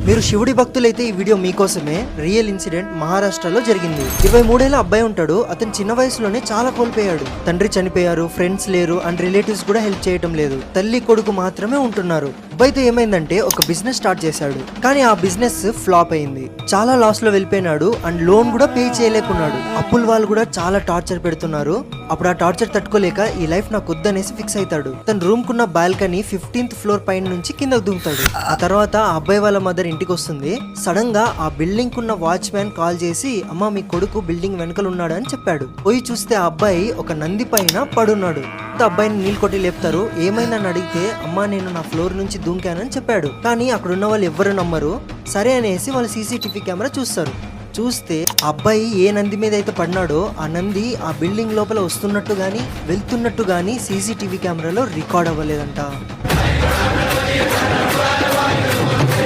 మీరు శివుడి భక్తులైతే ఈ వీడియో మీకోసమే. రియల్ ఇన్సిడెంట్ మహారాష్ట్రలో జరిగింది. 23 ఏళ్ల అబ్బాయి ఉంటాడు. అతను చిన్న వయసులోనే చాలా కోల్పోయాడు. తండ్రి చనిపోయారు, ఫ్రెండ్స్ లేరు అండ్ రిలేటివ్స్ కూడా హెల్ప్ చేయడం లేదు. తల్లి కొడుకు మాత్రమే ఉంటున్నారు. అబ్బాయితో ఏమైందంటే ఒక బిజినెస్ స్టార్ట్ చేశాడు. కానీ ఆ బిజినెస్ ఫ్లాప్ అయింది. చాలా లాస్ లో వెళ్ళిపోయినాడు అండ్ లోన్ కూడా పే చేయలేకున్నాడు. అప్పుల వాళ్ళు కూడా చాలా టార్చర్ పెడుతున్నారు. అప్పుడు ఆ టార్చర్ తట్టుకోలేక ఈ లైఫ్ నాకు వద్దనేసి ఫిక్స్ అవుతాడు. తన రూమ్ కున్న బాల్కనీ 15th ఫ్లోర్ పైన నుంచి కిందకు దిగుతాడు. ఆ తర్వాత ఆ అబ్బాయి వాళ్ళ మదర్ ఇంటికి వస్తుంది. సడన్ గా ఆ బిల్డింగ్ కున్న వాచ్మ్యాన్ కాల్ చేసి, అమ్మ మీ కొడుకు బిల్డింగ్ వెనకలు ఉన్నాడు అని చెప్పాడు. పోయి చూస్తే ఆ అబ్బాయి ఒక నంది పైన పడున్నాడు. అబ్బాయిని నీళ్ళు కొట్టి లేపుతారు. ఏమైందని అడిగితే, అమ్మా నేను నా ఫ్లోర్ నుంచి దూకానని చెప్పాడు. కానీ అక్కడ ఉన్న వాళ్ళు ఎవ్వరు నమ్మరు. సరే అనేసి వాళ్ళు సీసీటీవీ కెమెరా చూస్తారు. చూస్తే అబ్బాయి ఏ నంది మీద అయితే పడినాడో ఆ నంది ఆ బిల్డింగ్ లోపల వస్తున్నట్టు గానీ వెళ్తున్నట్టు గానీ సీసీటీవీ కెమెరాలో రికార్డ్ అవ్వలేదంట.